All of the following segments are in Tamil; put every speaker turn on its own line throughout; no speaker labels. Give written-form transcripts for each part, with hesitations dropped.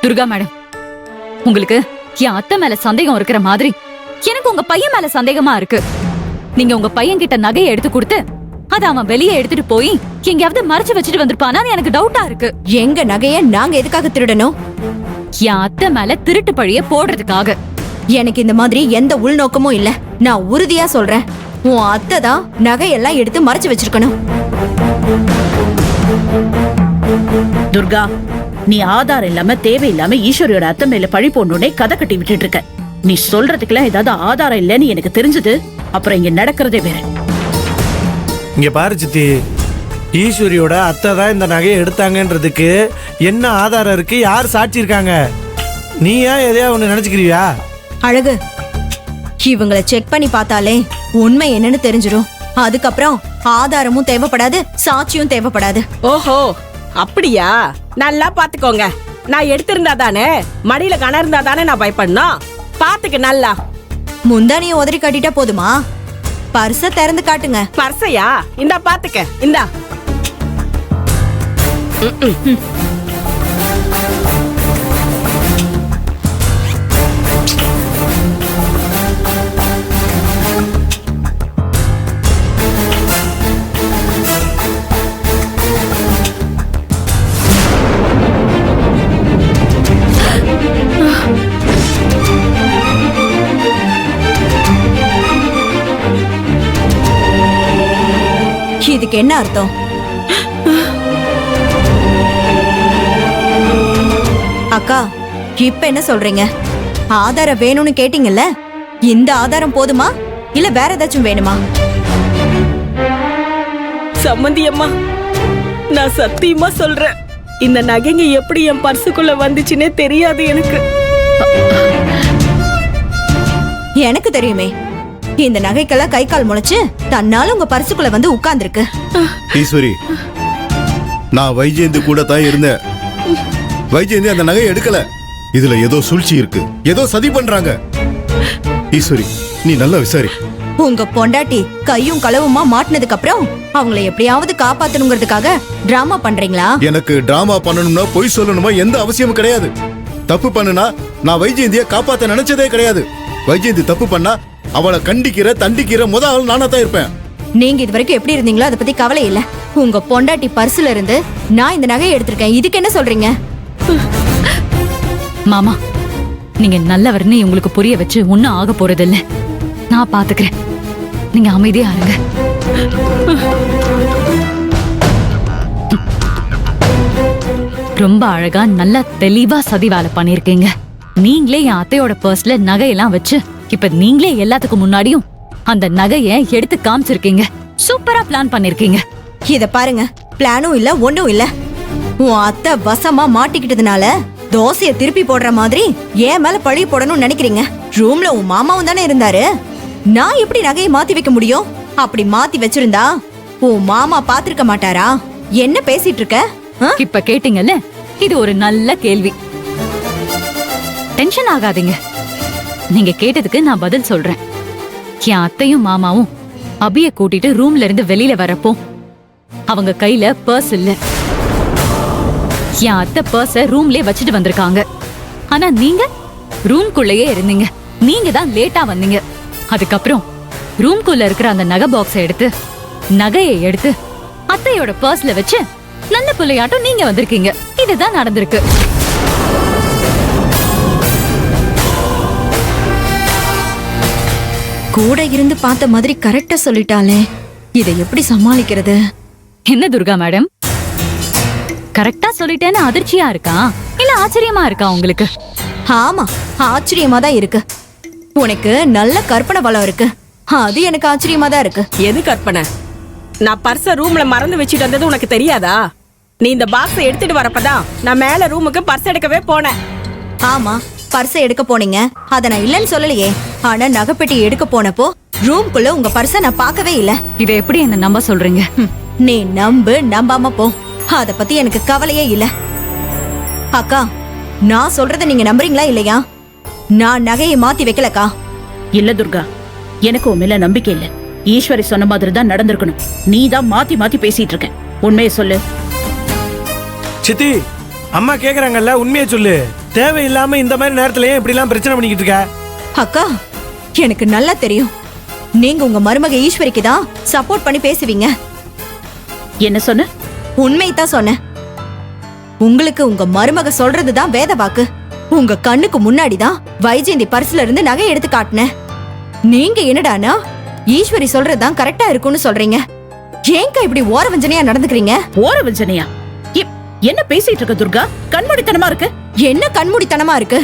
துர்கா மேடம், உங்களுக்கு என் அத்தை மேல சந்தேகம் இருக்கிற மாதிரி எனக்கு உங்க பையன் மேல சந்தேகமா இருக்கு. நீங்க உங்க பையன் கிட்ட நகையை எடுத்து கொடுத்து அத அவன் வெளியே எடுத்துட்டு போய் எங்கயாவது மறைச்சு வச்சுட்டு வந்திருப்பானான்னு எனக்கு டவுட்டா இருக்கு.
எங்க நகைய நாங்க எதுக்காக திருடணும்?
என் அத்தை மேல திருட்டு பழிய போடுறதுக்காக.
எனக்கு இந்த மாதிரி எந்த உள்நோக்கமும் இல்ல. நான் உறுதியா சொல்றேன், உன் அத்தை தான் நகையெல்லாம் எடுத்து மறைச்சு வச்சிருக்கணும்.
துர்கா, நீ ஆதாரம் இல்லாம தேவையில்லாம ஈஸ்வரியோட அத்தை மேல பழி போடணும்னே கதை கட்டி விட்டுட்டு இருக்க. நீ சொல்றதுக்குலாம் ஏதாவது ஆதாரம் இல்லன்னு எனக்கு தெரிஞ்சது, அப்புறம் இங்க நடக்கிறதே வேற.
இங்க பாரு சித்தி, ஈஸ்வரியோட அத்தை தான் இந்த நகையை எடுத்தாங்கன்றதுக்கு என்ன ஆதாரம் இருக்கு? யார் சாட்சி இருக்காங்க? நீ ஏன் எதையா ஒண்ணு நினைச்சுக்கிறியா?
அழகு, இவங்களை செக் பண்ணி பார்த்தாலே உண்மை என்னன்னு தெரிஞ்சிடும். அதுக்கப்புறம் ஆதாரமும் தேவைப்படாது, சாட்சியும் தேவைப்படாது.
ஓஹோ, அப்படியா? நல்லா பாத்துக்கோங்க. நான் எடுத்திருந்தா தானே, மடியில கண இருந்தா தானே நான் பயப்படணும். பாத்துக்க நல்லா.
முந்தானிய உதறி கட்டிட்டா போதுமா? பர்ஸ திறந்து காட்டுங்க.
பர்சையா? இந்தா பாத்துக்க, இந்தா.
இதுக்கு என்ன அர்த்தம்? அக்கா, இப்ப என்ன சொல்றீங்க? ஆதாரம் வேணும்னு கேட்டீங்கல்ல, இந்த ஆதாரம் போதுமா இல்ல வேற ஏதாச்சும் வேணுமா?
சம்மந்தி அம்மா, நான் சத்தியமா சொல்றேன், இந்த நகைங்க எப்படி என் பர்சுக்குள்ள வந்துச்சுன்னே தெரியாது எனக்கு.
எனக்கு தெரியுமே, இந்த நகைக்கெல்லாம் கை கால் முளைச்சு தன்னால உங்க பர்சுக்குள்ள வந்து உட்கார்ந்துருக்கு.
ஈஸ்வரி, நான் வைஜெயந்தி கூட தான் இருந்தேன். வைஜெயந்தி அந்த நகையை எடுக்கல. இதுல ஏதோ சூழ்ச்சி இருக்கு, ஏதோ சதி பண்றாங்க. ஈஸ்வரி, நீ நல்லா விசாரி.
உங்க பொண்டாட்டி கையும் களவுமா மாட்டினதுக்கு அப்புறம் அவங்களை எப்படியாவது காப்பாத்தணுங்கிறதுக்காக டிராமா பண்றீங்களா?
எனக்கு டிராமா பண்ணணும்னா பொய் சொல்லணுமா எந்த அவசியமும் கிடையாது. தப்பு பண்ணுனா நான் வைஜெயந்திய காப்பாத்த நினைச்சதே கிடையாது. வைஜெயந்தி தப்பு பண்ணா அவளை கண்டிக்கிற தண்டிக்கிற முதல் நானா தான் இருப்பேன்.
நீங்க இது வரைக்கும் எப்படி இருந்தீங்களோ அதை பத்தி கவலை இல்ல. உங்க பொண்டாட்டி பர்சுல இருந்து நான் இந்த நகையை எடுத்திருக்கேன். இதுக்கு என்ன சொல்றீங்க?
மாமா, நீங்க நல்லவர்னு உங்களுக்கு புரிய வச்சு ஒன்னும் ஆக போறது இல்ல. நான் பாத்துக்கிறேன், நீங்க அமைதியா இருங்க. ரொம்ப அழகா நல்லா தெளிவா சதி வேலை பண்ணிருக்கீங்க. நீங்களே என் அத்தையோட பர்ஸ்ல நகையெல்லாம் வச்சு இப்ப நீங்களே எல்லாத்துக்கும் முன்னாடியும் அந்த நகைய எடுத்து காமிச்சிருக்கீங்க. சூப்பரா பிளான் பண்ணிருக்கீங்க.
இத பாருங்க, பிளானும் இல்ல ஒண்ணும் இல்ல. உன் அத்தை வசமா மாட்டிக்கிட்டதுனால தோசைய திருப்பி போடுற மாதிரி ஏன் மேல பழி போடணும்னு நினைக்கிறீங்க. ரூம்ல உன் மாமாவும் தானே இருந்தாரு. நான் எப்படி நகையை மாத்தி வைக்க முடியும்? அப்படி மாத்தி வச்சிருந்தா உன் மாமா பாத்திருக்க மாட்டாரா? என்ன பேசிட்டு இருக்க?
இப்ப கேட்டீங்கல்ல, இது ஒரு நல்ல கேள்வி. டென்ஷன் ஆகாதீங்க. நீங்க கேட்டதுக்கு நான் பதில் சொல்றேன். என் அத்தையும் மாமாவும் அபிய கூட்டிட்டு ரூம்ல இருந்து வெளியில வரப்போ அவங்க கையில பர்ஸ் இல்ல. என் அத்தை பர்ஸ ரூம்லயே வச்சுட்டு வந்திருக்காங்க. ஆனா நீங்க ரூம்குள்ளேயே இருந்தீங்க. நீங்க தான் லேட்டா வந்தீங்க. அதுக்கப்புறம் ரூம்குள்ள இருக்கிற அந்த நகை பாக்ஸை எடுத்து நகையை எடுத்து அத்தையோட பர்ஸ்ல வச்சு நல்ல பிள்ளையாட்டம் நீங்க வந்திருக்கீங்க. இதுதான் நடந்திருக்கு.
கூட இருந்து பார்த்த மாதிரி கரெக்டா சொல்லிட்டாலே, இதை எப்படி சமாளிக்கிறது?
என்ன துர்கா மேடம், கரெக்டா சொல்லிட்டேன்னு அதிர்ச்சியா இருக்கா இல்ல ஆச்சரியமா இருக்கா உங்களுக்கு?
ஆமா, ஆச்சரியமா தான் இருக்கு. உனக்கு நல்ல கற்பனை பலம் இருக்கு. அது எனக்கு ஆச்சரியமா தான் இருக்கு.
எது கற்பனை? நான் பர்ஸ ரூம்ல மறந்து வச்சுட்டு வந்தது உனக்கு தெரியாதா? நீ இந்த பாக்ஸை எடுத்துட்டு வரப்பதான் நான் மேல ரூமுக்கு பர்ஸ் எடுக்கவே போனேன்.
ஆமா, பர்ஸை எடுக்க போனீங்க. அத நான் இல்லன்னு சொல்லலையே. ஆனா நகைப்பெட்டி எடுக்க போனப்போ ரூம்குள்ள உங்க பர்ஸ நான் பார்க்கவே இல்ல.
இதை எப்படி என்ன நம்ப சொல்றீங்க?
நீ நம்பு நம்பாம போ, அத பத்தி எனக்கு கவலையே இல்ல. அக்கா, நான் சொல்றத நீங்க நம்புறீங்களா இல்லையா? நான் நகையை மாத்தி வைக்கலக்கா.
இல்ல துர்கா, எனக்கு உன் மேல நம்பிக்கை இல்ல. ஈஸ்வரி சொன்ன மாதிரி தான் நடந்திருக்கணும். நீ தான் மாத்தி மாத்தி பேசிட்டு இருக்க. உண்மையை சொல்லு.
சித்தி, அம்மா கேக்குறாங்கல்ல, உண்மையை சொல்லு. தேவையில்லாம இந்த மாதிரி நேரத்துல ஏன் இப்படிலாம் பிரச்சனை பண்ணிக்கிட்டு இருக்க?
அக்கா எனக்கு நல்லா தெரியும் நீங்க உங்க மருமக ஈஸ்வரிக்கு தான் சப்போர்ட் பண்ணி பேசுவீங்க.
என்ன சொன்ன?
உண்மைதான் சொன்னேன். உங்களுக்கு உங்க மருமக சொல்றதுதான் வேத வாக்கு. உங்க கண்ணுக்கு முன்னாடிதான் வைஜெயந்தி பர்ஸ்ல இருந்து நகை எடுத்து காட்டினேன். நீங்க என்னடானா ஈஸ்வரி சொல்றதுதான் கரெக்டா இருக்கும்னு சொல்றீங்க. ஏங்க இப்படி ஓரவஞ்சனையா நடந்துக்கிறீங்க?
ஓரவஞ்சனையா? என்ன பேசிட்டு இருக்க துர்கா? கண்மூடித்தனமா இருக்கு.
என்ன கண்மூடித்தனமா இருக்கு?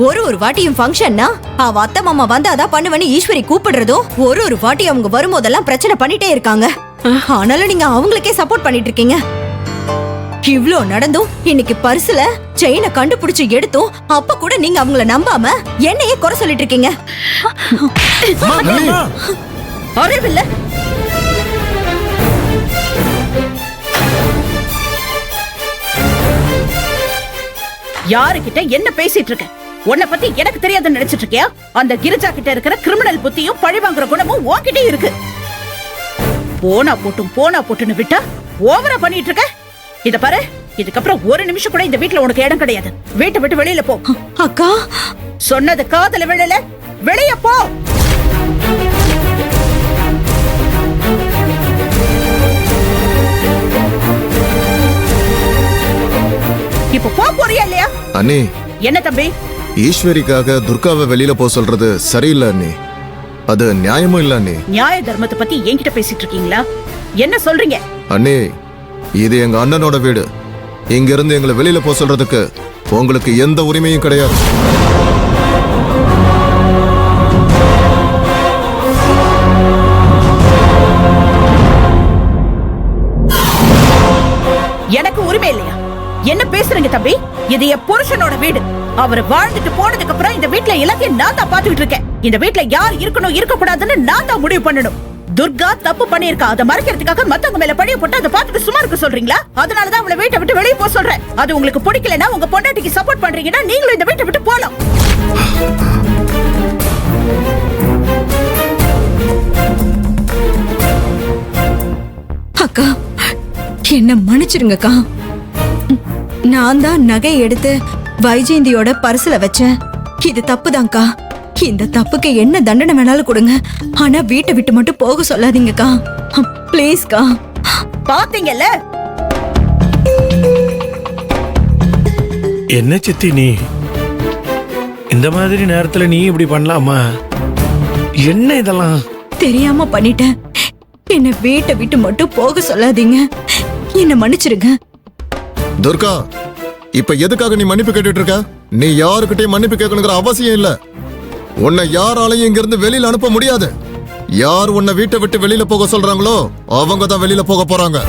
ஒரு வாட்டியும் ஃபங்க்ஷன்னா அவ அத்தை மாமா வந்து அதான் பண்ணுவேன்னு ஈஸ்வரி கூப்பிடுறதும் ஒரு வாட்டி அவங்க வரும்போதெல்லாம் பிரச்சனை பண்ணிட்டே இருக்காங்க. ஆனாலும் நீங்க அவங்களுக்கே சப்போர்ட் பண்ணிட்டு இருக்கீங்க. இவ்ளோ நடந்தும் இன்னைக்கு பர்சுல செயினை கண்டுபிடிச்சு எடுத்தும் அப்ப கூட நீங்க அவங்கள நம்பாம என்னையே குறை சொல்லிட்டு இருக்கீங்க.
அறிவில்ல. யாருகிட்ட என்ன பேசிட்டு இருக்க? உன்னை பத்தி எனக்கு தெரியாதுன்னு நினைச்சிட்டு இருக்கியா? அந்த கிரிஜா கிட்ட இருக்கிற கிரிமினல் புத்தியும் பழி வாங்குற குணமும் உன்கிட்ட இருக்கு. போனா போட்டுன்னு விட்டா ஓவரா பண்ணிட்டு இருக்க. இத பாரு, இதுக்கப்புறம் ஒரு நிமிஷம் கூட இந்த வீட்ல உனக்கு இடம் கிடையாது. வீட்டை விட்டு வெளியில போ.
அக்கா
சொன்னது காதுல விழல. வெளிய போ. இப்ப போறியா இல்லையா?
அண்ணே,
என்ன தம்பி?
ஈஸ்வரிக்காக துர்காவை வெளியில போக சொல்றது சரியில்லை அண்ணே. அது நியாயமும் இல்ல அண்ணே.
நியாய தர்மத்தை பத்தி என்கிட்ட பேசிட்டு இருக்கீங்களா? என்ன சொல்றீங்க?
அண்ணே, இது எங்க அண்ணனோட வீடு. இங்க இருந்து எங்களை வெளியில போக சொல்றதுக்கு உங்களுக்கு எந்த உரிமையும் கிடையாது.
எனக்கு உரிமை இல்லையா? என்ன பேசுறீங்க தம்பி? இது என் புருஷனோட வீடு. அவர் வாழ்ந்துட்டு போனதுக்கு அப்புறம் இந்த வீட்ல எல்லாத்தையும் நான் தான் பாத்துக்கிட்டு இருக்கேன். இந்த வீட்ல யார் இருக்கணும் இருக்க கூடாதுன்னு நான் தான் முடிவு பண்ணணும். துர்கா தப்பு பண்ணிருக்கா. அதை மறைக்கிறதுக்காக மத்தவங்க மேல பழிய போட்டு அதை பார்த்துட்டு சும்மா இருக்க சொல்றீங்களா? அதனாலதான் அவளை வீட்டை விட்டு வெளியே போக சொல்றேன். அது உங்களுக்கு பிடிக்கலன்னா உங்க பொண்டாட்டிக்கு சப்போர்ட் பண்றீங்கன்னா நீங்களும் இந்த வீட்டை விட்டு போலாம்.
அக்கா என்ன மன்னிச்சிருங்கக்கா. நான் தான் நகையை எடுத்து வைஜெயந்தியோட பர்சுல வச்சேன். இது தப்புதான்க்கா. இந்த தப்புக்கு என்ன தண்டனை வேணாலும் கொடுங்க. ஆனா வீட்டை விட்டு மட்டும் போக சொல்லாதீங்கக்கா. ப்ளீஸ்க்கா.
பாத்தீங்கல்ல?
என்ன சித்தி நீ இந்த மாதிரி நேரத்துல நீ இப்படி பண்ணலாமா? என்ன இதெல்லாம்?
தெரியாம பண்ணிட்டேன். என்ன வீட்டை விட்டு மட்டும் போக சொல்லாதீங்க. என்ன மன்னிச்சிருங்க.
துர்கா, இப்ப எதுக்காக நீ மன்னிப்பு கேட்டுட்டு இருக்க? நீ யாருக்கிட்டையும் மன்னிப்பு கேட்கணுங்கிற அவசியம் இல்ல. உன்னை யாராலையும் இங்க இருந்து வெளியில அனுப்ப முடியாது. யார் உன்னை வீட்டை விட்டு வெளியில போக சொல்றாங்களோ அவங்க தான் வெளியில போக போறாங்க.